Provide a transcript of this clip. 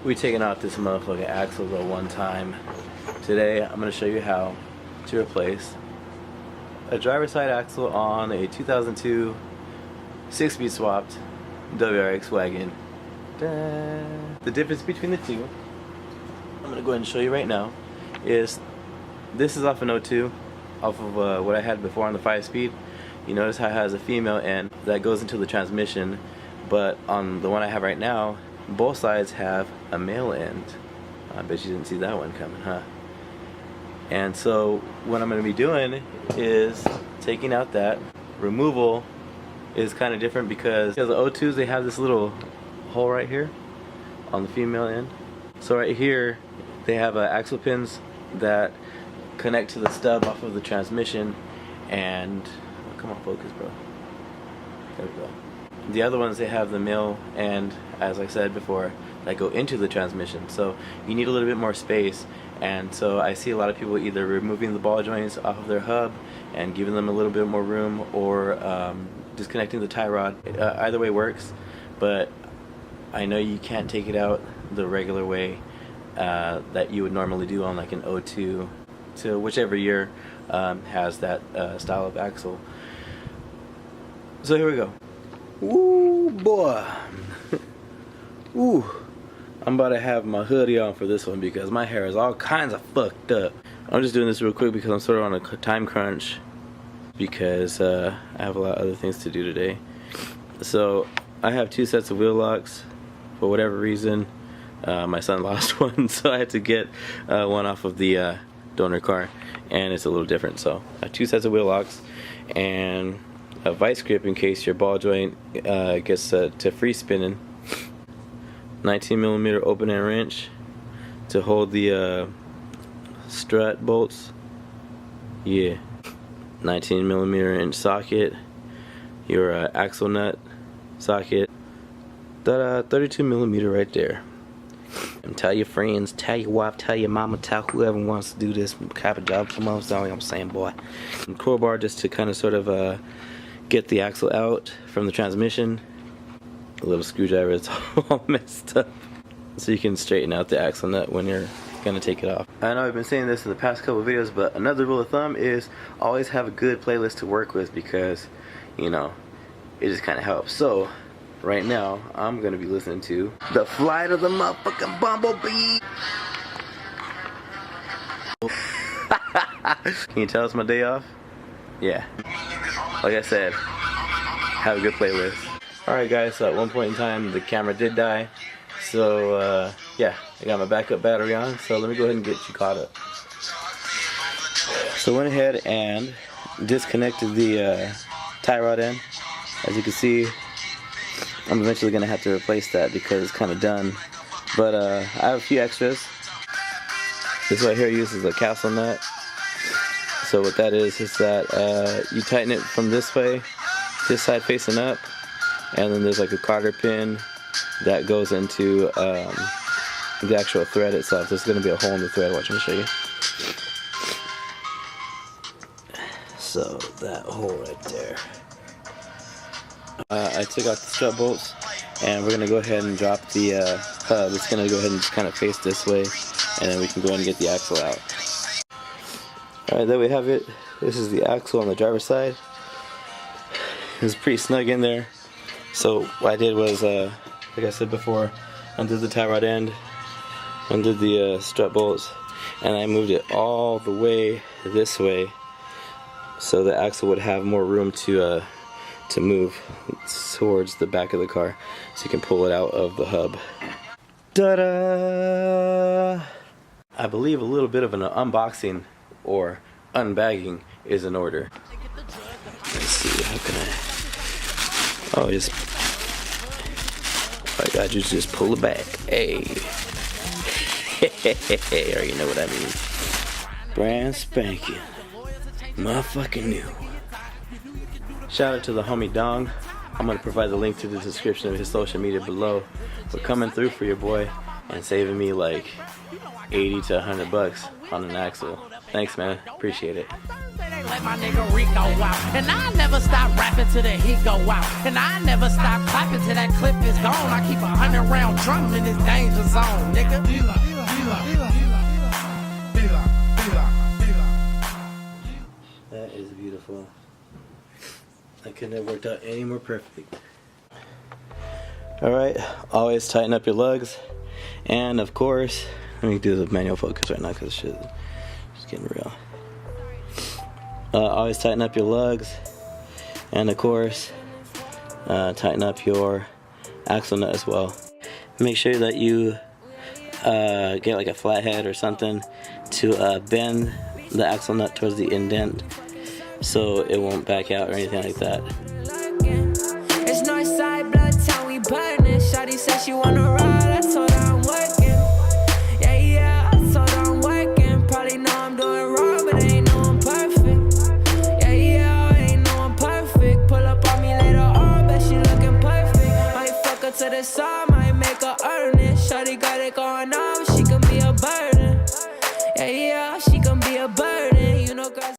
We taking out this motherfucking axle though one time. Today I'm gonna show you how to replace a driver's side axle on a 2002 6-speed swapped WRX wagon. The difference between the two, I'm gonna go ahead and show you right now, is this is off an 02, off of what I had before on the 5-speed. You notice how it has a female end that goes into the transmission, but on the one I have right now, both sides have a male end. I bet you didn't see that one coming, huh? And so what I'm going to be doing is taking out that. Removal is kind of different because the O2s, they have this little hole right here on the female end. So right here they have axle pins that connect to the stub off of the transmission, and come on, focus, bro. There we go. The other ones, they have the male end, as I said before, that go into the transmission. So you need a little bit more space, and so I see a lot of people either removing the ball joints off of their hub and giving them a little bit more room, or disconnecting the tie rod. Either way works, but I know you can't take it out the regular way that you would normally do on like an 02 to whichever year has that style of axle. So here we go. Ooh boy. Ooh. I'm about to have my hoodie on for this one because my hair is all kinds of fucked up. I'm just doing this real quick because I'm sort of on a time crunch because I have a lot of other things to do today. So I have 2 sets of wheel locks. For whatever reason, my son lost one, so I had to get one off of the donor car, and it's a little different. So I have 2 sets of wheel locks and a vice grip in case your ball joint gets to free spinning. 19mm open end wrench to hold the strut bolts. Yeah. 19mm inch socket. Your axle nut socket. 32mm right there. And tell your friends, tell your wife, tell your mama, tell whoever wants to do this type of job. Come on, sorry, I'm saying, boy. And crowbar just to kind of sort of get the axle out from the transmission. A little screwdriver, it's all messed up, so you can straighten out the axle nut when you're gonna take it off. I know I've been saying this in the past couple of videos, but another rule of thumb is always have a good playlist to work with because, you know, it just kind of helps. So right now I'm gonna be listening to The Flight of the Motherfucking Bumblebee. Can you tell it's my day off? Yeah. Like I said, have a good playlist. Alright guys, so at one point in time the camera did die. So yeah, I got my backup battery on, so let me go ahead and get you caught up. So I went ahead and disconnected the tie rod end. As you can see, I'm eventually going to have to replace that because it's kind of done. But I have a few extras. This right here uses a castle nut. So what that is that you tighten it from this way, this side facing up, and then there's like a cotter pin that goes into the actual thread itself. There's going to be a hole in the thread. Watch me show you. So that hole right there. I took out the strut bolts, and we're going to go ahead and drop the hub. It's going to go ahead and just kind of face this way, and then we can go ahead and get the axle out. Alright, there we have it. This is the axle on the driver's side. It's pretty snug in there. So what I did was, like I said before, undid the tie rod end, undid the strut bolts, and I moved it all the way this way so the axle would have more room to move towards the back of the car, so you can pull it out of the hub. Ta-da! I believe a little bit of an unboxing or unbagging is in order. Let's see, how can I... Oh, just... I got you, just pull it back. Hey. You already know what I mean. Brand spanking. Motherfucking new. Shout out to the homie Dong. I'm going to provide the link to the description of his social media below. We're coming through for your boy and saving me like 80 to 100 bucks on an axle. Thanks, man. Appreciate it. let my nigga Rico out. And I never stop rapping till the heat go out. And I never stop clapping till that clip is gone. I keep 100-round drum in this danger zone, nigga. That is beautiful. I couldn't have worked out any more perfect. Alright, always tighten up your lugs. And of course, let me do the manual focus right now because shit is getting real. Always tighten up your lugs. And of course, tighten up your axle nut as well. Make sure that you get like a flathead or something to bend the axle nut towards the indent so it won't back out or anything like that. It's Northside blood town, we burning. Shawty said she wanna ride, I told her I'm working. Yeah, I told her I'm working. Probably know I'm doing wrong, but ain't know I'm perfect. Yeah, ain't know I'm perfect. Pull up on me later on, bet she looking perfect. Might fuck her to the side, might make her earn it. Shawty got it going on.